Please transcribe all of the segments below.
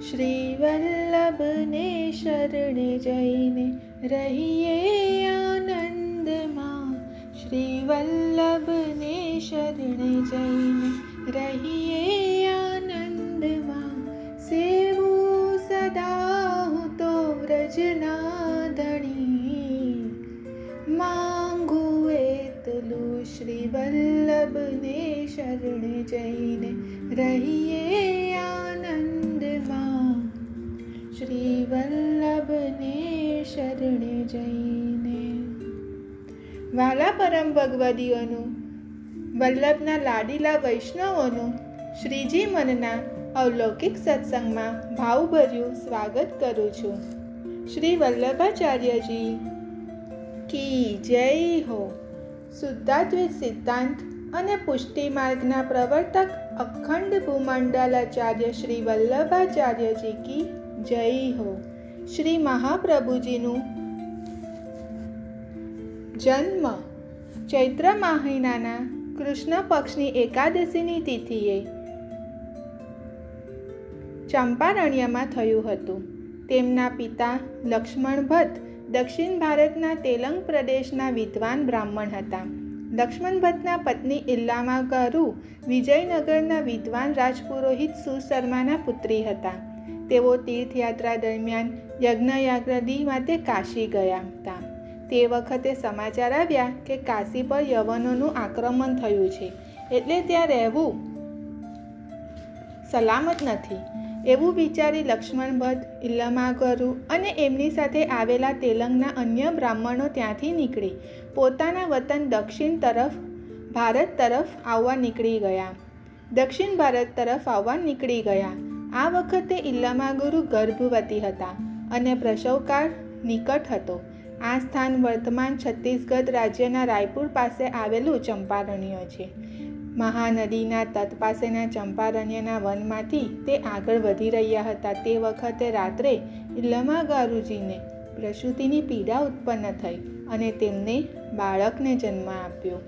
શ્રી વલ્લભને શરણે જઈને રહીએ આનંદમાં. શ્રી વલ્લભને શરણે જઈને રહીએ આનંદમાં. સેવું સદા હું તો વ્રજના ધણી, માંગું એટલું શ્રી વલ્લભને શરણે જઈને રહીએ આનંદમાં. શ્રી વલ્લભને શરણે જઈને. વાલા પરમ ભગવદીઓનું, વલ્લભના લાડીલા વૈષ્ણવોનું શ્રીજી મનના અવલૌકિક સત્સંગમાં ભાવભર્યું સ્વાગત કરું છું. શ્રી વલ્લભાચાર્યજી કી જય હો. શુદ્ધાદ્વૈત સિદ્ધાંત અને પુષ્ટિ માર્ગના પ્રવર્તક અખંડ ભૂમંડલાચાર્ય શ્રી વલ્લભાચાર્યજી કી જય હો. શ્રી મહાપ્રભુજીનું જન્મ ચૈત્ર મહિનાના કૃષ્ણ પક્ષની એકાદશીની તિથિએ ચંપારણ્યમાં થયું હતું. તેમના પિતા લક્ષ્મણ ભટ્ટ દક્ષિણ ભારતના તેલંગ પ્રદેશના વિદ્વાન બ્રાહ્મણ હતા. લક્ષ્મણ ભટ્ટના પત્ની ઇલ્લામા ગારુ વિજયનગરના વિદ્વાન રાજપુરોહિત સુશર્માના પુત્રી હતા. તેઓ તીર્થયાત્રા દરમિયાન યજ્ઞયાગાદિ માટે કાશી ગયા હતા. તે વખતે સમાચાર આવ્યા કે કાશી પર યવનોનું આક્રમણ થયું છે, એટલે ત્યાં રહેવું સલામત નથી. એવું વિચારી લક્ષ્મણ ભટ્ટ, ઇલ્લામા ગારુ અને એમની સાથે આવેલા તેલંગના અન્ય બ્રાહ્મણો ત્યાંથી નીકળી પોતાના વતન દક્ષિણ તરફ ભારત તરફ આવવા નીકળી ગયા. આ વખતે ઇલ્લામા ગારુ ગર્ભવતી હતા અને પ્રસવકાળ નિકટ હતો. આ સ્થાન વર્તમાન છત્તીસગઢ રાજ્યના રાયપુર પાસે આવેલું ચંપારણ્ય છે. મહાનદીના તટ પાસેના ચંપારણ્યના વનમાંથી તે આગળ વધી રહ્યા હતા. તે વખતે રાત્રે ઇલ્લામા ગારુજીને પ્રસૂતિની પીડા ઉત્પન્ન થઈ અને તેમને બાળકને જન્મ આપ્યો.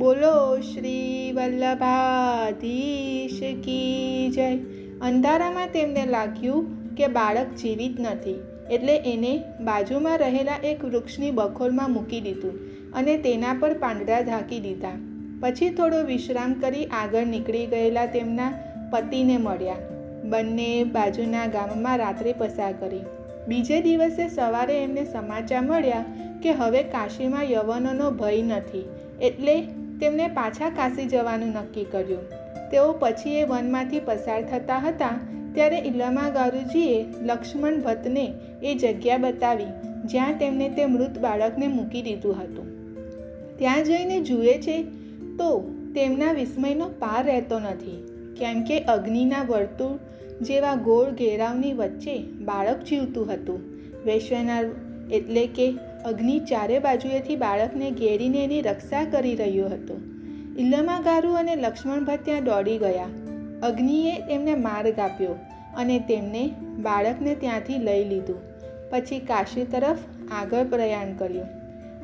બોલો શ્રી વલ્લભાધીશ કી જય. અંધારામાં તેમને લાગ્યું કે બાળક જીવિત નથી, એટલે એને બાજુમાં રહેલા એક વૃક્ષની બખોલમાં મૂકી દીધું અને તેના પર પાંદડા ઢાંકી દીધા. પછી થોડો વિશ્રામ કરી આગળ નીકળી ગયેલા તેમના પતિને મળ્યા. બંને બાજુના ગામમાં રાત્રિ પસાર કરી. બીજે દિવસે સવારે એમને સમાચાર મળ્યા કે હવે કાશીમાં યવનોનો ભય નથી, એટલે તેમણે પાછા કાશી જવાનું નક્કી કર્યું. તેઓ પછી એ વનમાંથી પસાર થતા હતા ત્યારે ઇલ્લામા ગારુજીએ લક્ષ્મણ ભટ્ટને એ જગ્યા બતાવી જ્યાં તેમણે તે મૃત બાળકને મૂકી દીધું હતું. ત્યાં જઈને જુએ છે તો તેમના વિસ્મયનો પાર રહેતો નથી, કેમ કે અગ્નિના વર્તુળ જેવા ગોળ ઘેરાવની વચ્ચે બાળક જીવતું હતું. વૈશ્વના એટલે કે અગ્નિ ચારે બાજુએથી બાળકને ઘેરીને એની રક્ષા કરી રહ્યો હતો. ઇલ્લામા ગારુ અને લક્ષ્મણ ભટ્ટ ત્યાં દોડી ગયા. અગ્નિએ તેમને માર્ગ આપ્યો અને તેમને બાળકને ત્યાંથી લઈ લીધું. પછી કાશી તરફ આગળ પ્રયાણ કર્યું.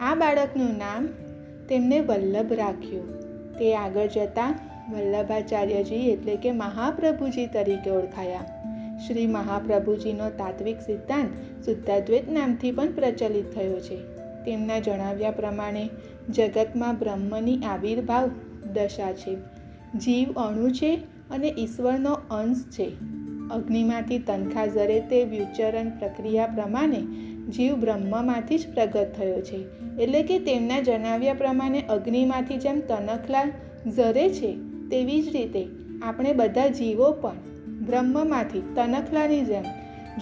આ બાળકનું નામ તેમને વલ્લભ રાખ્યું. તે આગળ જતાં વલ્લભાચાર્યજી એટલે કે મહાપ્રભુજી તરીકે ઓળખાયા. શ્રી મહાપ્રભુજીનો તાત્વિક સિદ્ધાંત શુદ્ધાદ્વૈત નામથી પણ પ્રચલિત થયો છે. તેમના જણાવ્યા પ્રમાણે જગતમાં બ્રહ્મની આવિર્ભાવ દશા છે. જીવ અણુ છે અને ઈશ્વરનો અંશ છે. અગ્નિમાંથી તનખા ઝરે તે વ્યુચરણ પ્રક્રિયા પ્રમાણે જીવ બ્રહ્મમાંથી જ પ્રગટ થયો છે. એટલે કે તેમના જણાવ્યા પ્રમાણે અગ્નિમાંથી જેમ તનખલા ઝરે છે તેવી જ રીતે આપણે બધા જીવો પણ બ્રહ્મમાંથી તનખલાની જેમ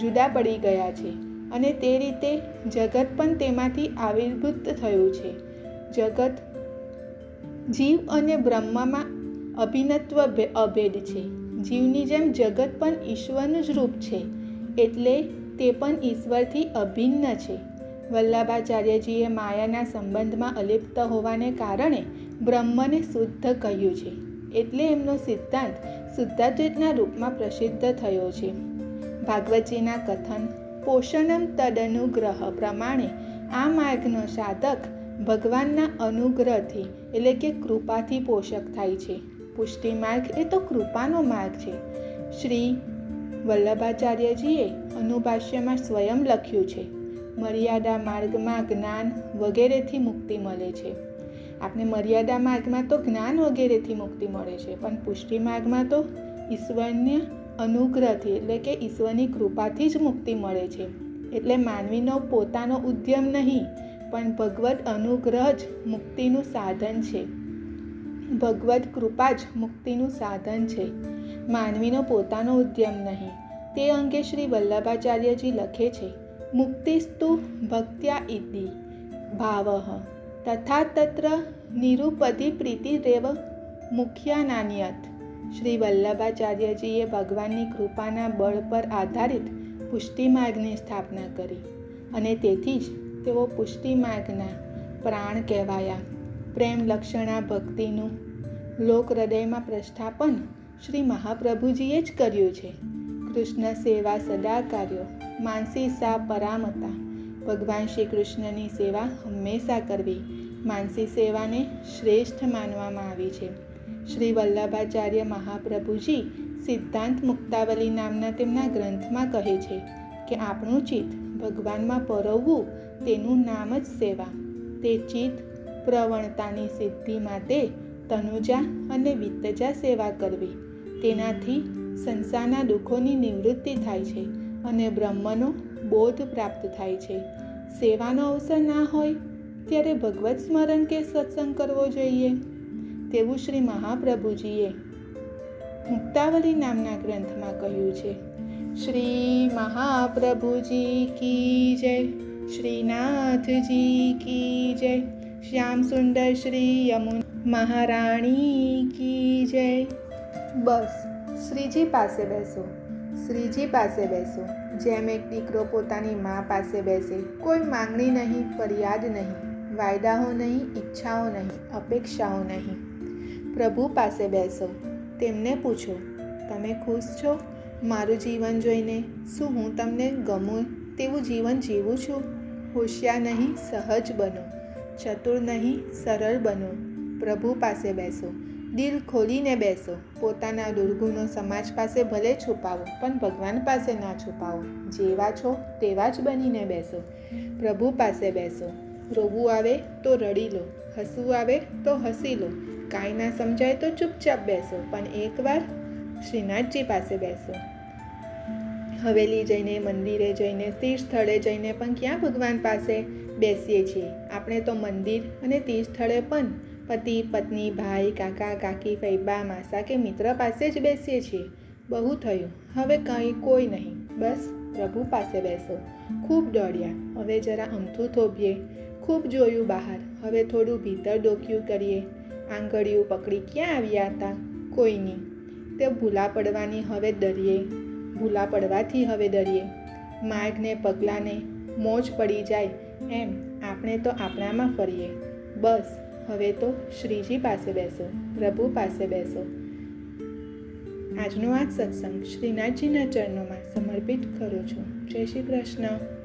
જુદા પડી ગયા છે અને તે રીતે જગત પણ તેમાંથી આવિર્ભૂત થયું છે. જગત જીવ અને બ્રહ્મમાં અભિન્નત્વ અભેદ છે. જીવની જેમ જગત પણ ઈશ્વરનું જ રૂપ છે, એટલે તે પણ ઈશ્વરથી અભિન્ન છે. વલ્લભાચાર્યજીએ માયાના સંબંધમાં અલિપ્ત હોવાને કારણે બ્રહ્મને શુદ્ધ કહ્યું છે, એટલે એમનો સિદ્ધાંત શુદ્ધાદ્વૈતના રૂપમાં પ્રસિદ્ધ થયો છે. ભાગવતજીના કથન પોષણમ તદનુગ્રહ પ્રમાણે આ માર્ગનો સાધક ભગવાનના અનુગ્રહથી એટલે કે કૃપાથી પોષક થાય છે. પુષ્ટિ માર્ગ એ તો કૃપાનો માર્ગ છે. શ્રી વલ્લભાચાર્યજીએ અનુભાષ્યમાં સ્વયં લખ્યું છે, મર્યાદા માર્ગમાં જ્ઞાન વગેરેથી મુક્તિ મળે છે. આપણે મર્યાદા માર્ગમાં તો જ્ઞાન વગેરેથી મુક્તિ મળે છે, પણ પુષ્ટિ માર્ગમાં તો ઈશ્વરના અનુગ્રહથી એટલે કે ઈશ્વરની કૃપાથી જ મુક્તિ મળે છે. એટલે માનવીનો પોતાનો ઉદ્યમ નહીં, પણ ભગવત અનુગ્રહ જ મુક્તિનું સાધન છે. ભગવત કૃપા જ મુક્તિનું સાધન છે, માનવીનો પોતાનો ઉદ્યમ નહીં. તે અંગે શ્રી વલ્લભાચાર્યજી લખે છે, મુક્તિસ્તુ ભક્ત્યા ઇતિ ભાવઃ તથા તત્ર નિરુપધિ પ્રીતિરેવ મુખ્યા નાન્યત. શ્રી વલ્લભાચાર્યજીએ ભગવાનની કૃપાના બળ પર આધારિત પુષ્ટિ માર્ગની સ્થાપના કરી અને તેથી જ તેઓ પુષ્ટિ માર્ગના પ્રાણ કહેવાયા. પ્રેમ લક્ષણા ભક્તિનું લોક હૃદયમાં પ્રસ્થાપન શ્રી મહાપ્રભુજીએ જ કર્યું છે. કૃષ્ણ સેવા સદા કાર્યો માનસી સા પરામતા. ભગવાન શ્રી કૃષ્ણની સેવા હંમેશા કરવી માનસી સેવાને શ્રેષ્ઠ માનવામાં આવી છે. શ્રી વલ્લભાચાર્ય મહાપ્રભુજી સિદ્ધાંત મુક્તાવલી નામના તેમના ગ્રંથમાં કહે છે કે આપણું ચિત્ત ભગવાનમાં પરોવવું તેનું નામ જ સેવા. તે ચિત્ત પ્રવણતાની સિદ્ધિ માટે તનુજા અને વિત્તજા સેવા કરવી. તેનાથી સંસારના દુઃખોની નિવૃત્તિ થાય છે અને બ્રહ્મનો બોધ પ્રાપ્ત થાય છે. સેવાનો અવસર ના હોય ત્યારે ભગવત સ્મરણ કે સત્સંગ કરવો જોઈએ તેવું શ્રી મહાપ્રભુજીએ મુક્તાવલી નામના ગ્રંથમાં કહ્યું છે. શ્રી મહાપ્રભુજી કી જય, શ્રીનાથજી કી જય, શ્યામ સુંદર શ્રી યમુના મહારાણી કી જય. બસ શ્રીજી પાસે બેસો, શ્રીજી પાસે બેસો. જેમ એક દીકરો પોતાની મા પાસે બેસે, કોઈ માંગણી નહીં, ફરિયાદ નહીં, વાયદાઓ નહીં, ઈચ્છાઓ નહીં, અપેક્ષાઓ નહીં. પ્રભુ પાસે બેસો, તેમને પૂછો, તમે ખુશ છો મારું જીવન જોઈને? શું હું તમને ગમું તેવું જીવન જીવું છું? હોશિયાર નહીં, સહજ બનો. ચતુર નહીં, સરળ બનો. પ્રભુ પાસે બેસો, દિલ ખોલીને બેસો. પોતાના દુર્ગુણો સમાજ પાસે ભલે છુપાવો, પણ ભગવાન પાસે ના છુપાવો. જેવા છો તેવા જ બનીને બેસો. પ્રભુ પાસે બેસો. રોવું આવે તો રડી લો, હસવું આવે તો હસી લો. કાંઈ ના સમજાય તો ચૂપચાપ બેસો, પણ એકવાર શ્રીનાથજી પાસે બેસો. હવેલી જઈને, મંદિરે જઈને, તીર્થ સ્થળે જઈને પણ ક્યાં ભગવાન પાસે બેસીએ છીએ? આપણે તો મંદિર અને તીર્થ સ્થળે પણ પતિ પત્ની, ભાઈ, કાકા કાકી, ફૈબા, માસા કે મિત્ર પાસે જ બેસીએ છીએ. બહુ થયું, હવે કંઈ કોઈ નહીં. બસ પ્રભુ પાસે બેસો. ખૂબ દોડ્યા, હવે જરા અમથું થોભીએ. ખૂબ જોયું બહાર, હવે થોડું ભીતર ડોક્યું કરીએ. આંગળીઓ પકડી ક્યાં આવ્યા હતા? કોઈની. તે ભૂલા પડવાની હવે ડરીએ, ભૂલા પડવાથી હવે ડરીએ. માર્ગને પગલાંને મોજ પડી જાય એમ આપણે તો આપણામાં ફરીએ. બસ હવે તો શ્રીજી પાસે બેસો, પ્રભુ પાસે બેસો. આજનો આ સત્સંગ શ્રીનાથજીના ચરણોમાં સમર્પિત કરું છું. જય શ્રી કૃષ્ણ.